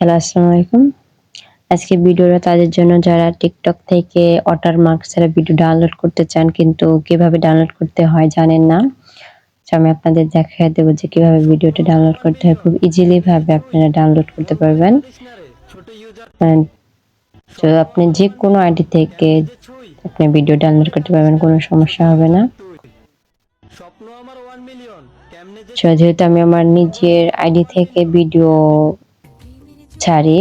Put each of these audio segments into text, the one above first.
Hello, আসসালামু আলাইকুম। আজকে ভিডিওটা তাদের জন্য যারা TikTok থেকে ওয়াটারমার্ক ছাড়া ভিডিও ডাউনলোড করতে চান কিন্তু কিভাবে ডাউনলোড করতে হয় জানেন না। তো আমি আপনাদের দেখায় দেব যে কিভাবে ভিডিওটা ডাউনলোড করতে হয়। খুব ইজিলি ভাবে আপনারা ডাউনলোড করতে পারবেন। অ্যান্ড তো আপনি যেকোনো আইডি থেকে আপনি ভিডিও ডাউনলোড করতে পারবেন, কোনো সমস্যা হবে না। যেহেতু আমি আমার নিজের আইডি থেকে ভিডিও ছাড়ি,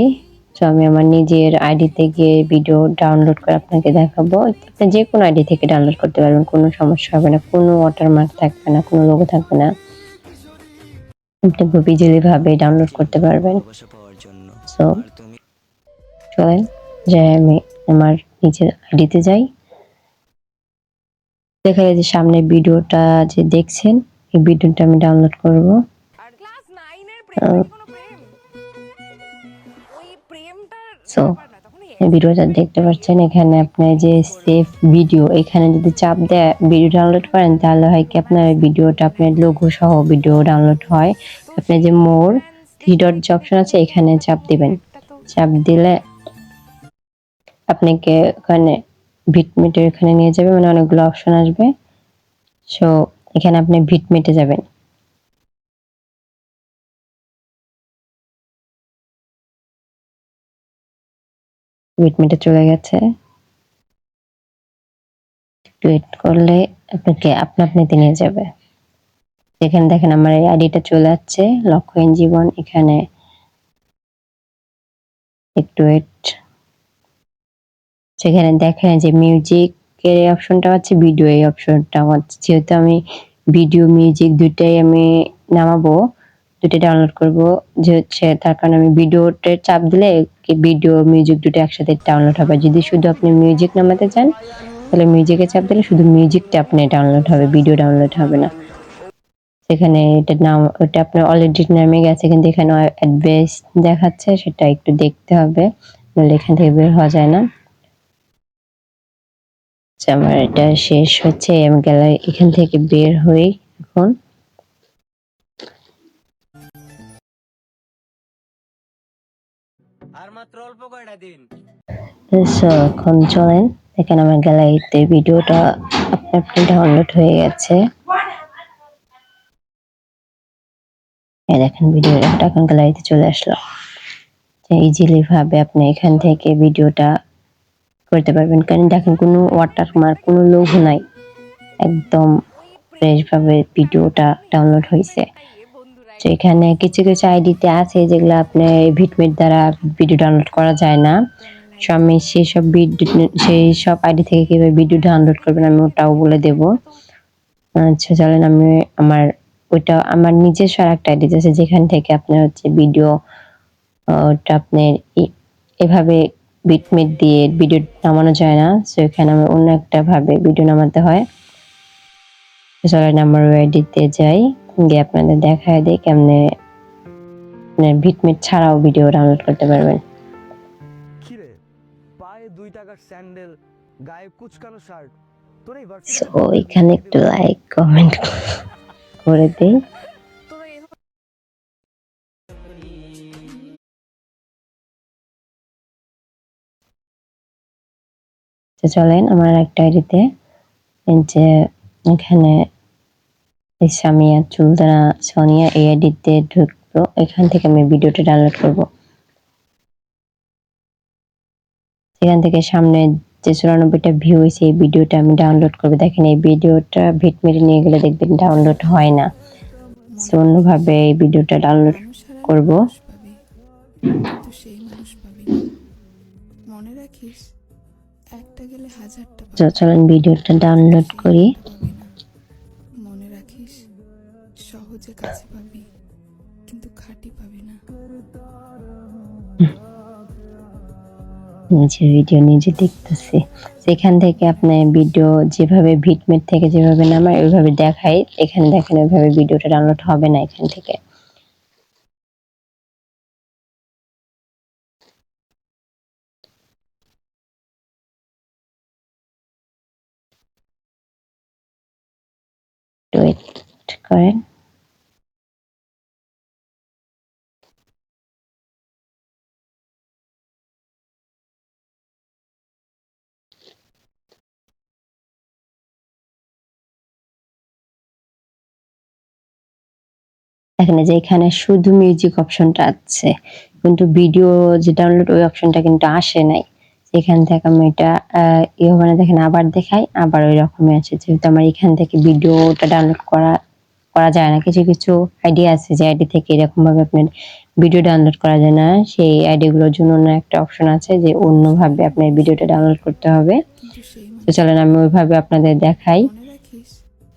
তো আমি আমার নিজের আইডি থেকে ভিডিও ডাউনলোড করে আপনাকে দেখাবো। আপনি যেকোনো আইডি থেকে ডাউনলোড করতে পারবেন, কোনো সমস্যা হবে না, কোনো ওয়াটারমার্ক থাকবে না, কোনো লোগো থাকবে না। আপনি খুব ইজিলি ভাবে ডাউনলোড করতে পারবেন। সো চলেন যে আমি আমার নিজের আইডিতে যাই। দেখা যায় যে সামনে ভিডিওটা যে দেখছেন, এই ভিডিওটা আমি ডাউনলোড করব। ক্লাস 9 এর প্রেম নাকি কোনো প্রেম? ওই প্রেমটার সো ব্যাপার না, তখন এই ভিডিওটা দেখতে পাচ্ছেন, এখানে আপনি যে সেভ ভিডিও, এখানে যদি চাপ দেয় ভিডিও ডাউনলোড করেন তাহলে হয় কি আপনার ভিডিওটা আপনার লোগো সহ ভিডিও ডাউনলোড হয়। আপনি যে মোর থ্রি ডট যে অপশন আছে এখানে চাপ দিবেন। চাপ দিলে আপনাকে ওখানে ভিটমেটের এখানে নিয়ে যাবে, মানে অনেকগুলো অপশন আসবে। সো এখানে আপনি ভিটমেটে যাবেন। ভিটমেটে চলে গেছে। একটু ওয়েট করলে আপনাকে আপনিতে নিয়ে যাবে। এখানে দেখেন আমার এই আইডিটা চলে যাচ্ছে, লক্ষ্যহীন জীবন। এখানে একটু ওয়েট। সেখানে দেখেন যে মিউজিকের এই অপশনটা আছে, ভিডিও এই অপশনটা আছে। যেহেতু আমি ভিডিও মিউজিক দুইটাই আমি নামাবো, দুইটাই ডাউনলোড করবো, যে হচ্ছে তার কারণে আমি ভিডিওতে চাপ দিলে ভিডিও মিউজিক দুটো একসাথে ডাউনলোড হবে। যদি শুধু আপনি মিউজিক নামাতে চান তাহলে মিউজিকে চাপ দিলে শুধু মিউজিকটা আপনি ডাউনলোড হবে, ভিডিও ডাউনলোড হবে না। সেখানে এটার নাম, ওটা আপনার অলরেডি নেমে গেছে, কিন্তু এখানে অ্যাডভাইস দেখাচ্ছে, সেটা একটু দেখতে হবে, নাহলে এখান থেকে বের হওয়া যায় না। আমার এটা শেষ হচ্ছে, আমি গ্যালারি এখান থেকে বের হই এখন। আর মাত্র অল্প কয়টা দিন। সো এখন চলেন, দেখেন আমার গ্যালারিতে ভিডিওটা আপনি ডাউনলোড হয়ে গেছে। এই দেখেন ভিডিওটা এখন গ্যালারিতে চলে আসলো। ইজিলি ভাবে আপনি এখান থেকে ভিডিওটা করতে পারবেন, কারণ দেখেন কোনো ওয়াটারমার্ক, কোনো লোগো নাই, একদম ফ্রেশ ভাবে ভিডিওটা ডাউনলোড হয়েছে। তো এখানে কিছু কিছু আইডিতে আছে যেগুলো আপনি ভিটমেট দ্বারা ভিডিও ডাউনলোড করা যায় না। সো আমি সেই সব আইডি থেকে কিভাবে ভিডিও ডাউনলোড করবেন আমি ওটাও বলে দেব। আচ্ছা চলেন, আমি আমার ওইটা আমার নিজস্ব আরেকটা আইডি আছে যেখান থেকে আপনার হচ্ছে ভিডিও, ওটা আপনার এভাবে বিটমেট দিয়ে ভিডিও নামানো যায় না। সো এখানে আমার অন্য একটা ভাবে ভিডিও নামাতে হয়। চলেন আমার আইডিতে যাই, গিয়ে আপনাদের দেখায় দিই কেমনে ভিটমেট ছাড়াও ভিডিও ডাউনলোড করতে পারবেন। কিরে, পায়ে 2 টাকার স্যান্ডেল, গায়ে কুচকানো শার্ট, তোর এই সো ভার্সিটিতে ঢুকতে এখানে ভিখারি একটু দেবো। লাইক কমেন্ট করে দিই। তোরা এই তো চলেন আমার একটা আইডিতে যে এখানে সামিয়া চুলদানা সোনিয়া এই আইডিতে ঢুকবো, এখান থেকে আমি ভিডিওটা ডাউনলোড করব। এখান থেকে সামনে যে 94টা ভিউ হয়েছে এই ভিডিওটা আমি ডাউনলোড করবো। দেখেন এই ভিডিওটা ভিটমেটে নিয়ে গেলে দেখবেন ডাউনলোড হয় না। সো অন্যভাবে এই ভিডিওটা ডাউনলোড মানুষ হারালে করব। মানুষ পাবি, কিন্তু সেই মানুষ পাবি না। মনে রাখিস, একটা গেলে হাজারটা তো পাওয়া যায়, চলেন ভিডিওটা কিন্তু ডাউনলোড সেই করি। একটা পাবি না। মনে রাখিস, সহজে কাছে পাবি, কিন্তু খাঁটি পাবি না। নিজের ভিডিও নিজে দেখতেছি। সেখান থেকে আপনি ভিডিও যেভাবে ভিটমেট থেকে যেভাবে নামায় ওইভাবে দেখাই, এখানে দেখেন ওইভাবে ভিডিওটা ডাউনলোড হবে না এখান থেকে। ওয়েট করেন। দেখেন এই যে এখানে শুধু মিউজিক অপশনটা আছে, কিন্তু ভিডিও যে ডাউনলোড ওই অপশনটা কিন্তু আসে নাই। এখান থেকে আমি এটা হবে না, দেখেন আবার দেখাই, আবার ওই রকমই আছে। যেহেতু আমার এখান থেকে ভিডিওটা ডাউনলোড করা করা যায় না, কিছু কিছু আইডি আছে যে আইডি থেকে এরকম ভাবে আপনার ভিডিও ডাউনলোড করা যায় না, সেই আইডি গুলোর জন্য অন্য একটা অপশন আছে যে অন্যভাবে আপনার ভিডিওটা ডাউনলোড করতে হবে। কিন্তু সেই তো চলেন আমি ওইভাবে আপনাদের দেখাই। মনে রাখিস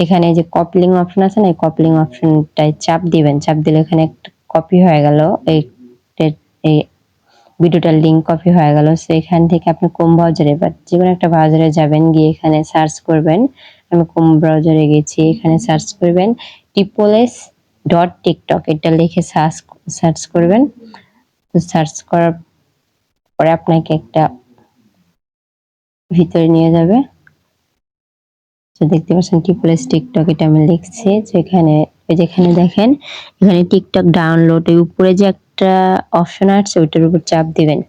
এখানে যে কপলিং অপশন আছে না, এই কপলিং অপশনটায় চাপ দিবেন। চাপ দিলে এখানে একটা কপি হয়ে গেল, এই এই ভিডিওটার লিংক কপি হয়ে গেল। সো এখান থেকে আপনি কোম ব্রাউজারে বা যে কোনো একটা ব্রাউজারে যাবেন, গিয়ে এখানে সার্চ করবেন। আমি কোম ব্রাউজারে গেছি, এখানে সার্চ করবেন tripolis.tiktok, এটা লিখে সার্চ করবেন। তো সার্চ করার পরে আপনাকে একটা ভিতরে নিয়ে যাবে। তো দেখতে পাচ্ছেন টিপলেস টিকটক, এটা আমি লিখছি। যেখানে যেখানে দেখেন এখানে টিকটক ডাউনলোড, এর উপরে যে একটা অপশন আছে ওইটার উপর চাপ দিবেন।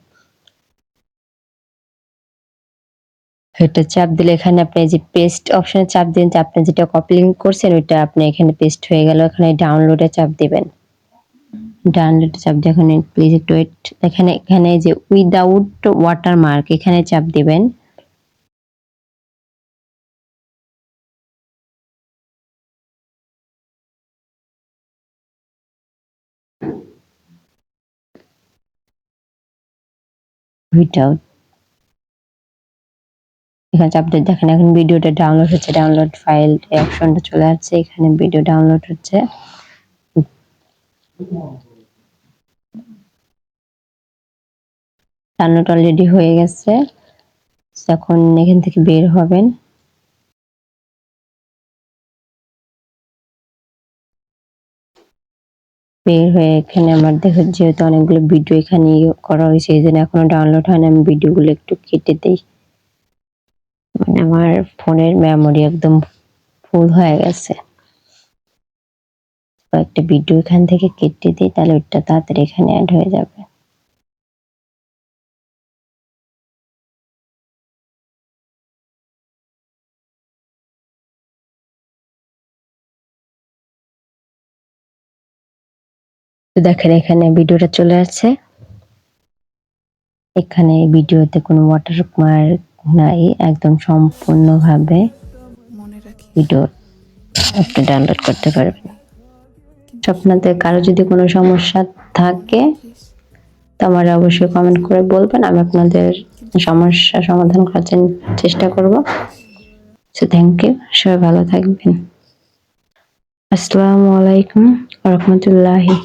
এটা চাপ দিলে এখানে আপনি যে পেস্ট অপশনে চাপ দিন, যে আপনি যেটা কপি লিংক করছেন ওইটা আপনি এখানে পেস্ট হয়ে গেল। এখানে ডাউনলোডে চাপ দিবেন। ডাউনলোডে চাপ দিয়ে এখানে প্লিজ একটু ওয়েট, এখানে যে উইদাউট ওয়াটারমার্ক এখানে চাপ দিবেন। উইদাউট, এখানে চাপ দিয়ে দেখেন এখন ভিডিওটা ডাউনলোড হচ্ছে, ডাউনলোড ফাইল এই অপশনটা চলে আসছে, এখানে ভিডিও ডাউনলোড হচ্ছে। ডাউনলোড অলরেডি হয়ে গেছে। এখন এখান থেকে বের হবেন। বের হয়ে এখানে আমার দেখো যেহেতু অনেকগুলো ভিডিও এখানে করা হয়েছে, এই জন্য এখনো ডাউনলোড হয় না। আমি ভিডিওগুলো একটু কেটে দিই, মানে আমার ফোনের মেমোরি একদম ফুল হয়ে গেছে। কয়েকটা ভিডিও এখান থেকে কেটে দিই, তাহলে ওটা তাড়াতাড়ি এখানে অ্যাড হয়ে যাবে। তো দেখেন এখানে ভিডিওটা চলে আসছে। এখানে ভিডিওতে কোনো ওয়াটারমার্ক নাই, একদম সম্পূর্ণভাবে মনে রাখিস ভিডিও আপনি ডাউনলোড করতে পারবেন। কিন্তু আপনাদের কারো যদি কোনো সমস্যা থাকে রাখিস তো আমার অবশ্যই কমেন্ট করে বলবেন, আমি আপনাদের সমস্যা সমাধান করার চেষ্টা করব। সো থ্যাংক ইউ, সবাই ভালো থাকবেন। আসসালামু আলাইকুম ওয়া রাহমাতুল্লাহি।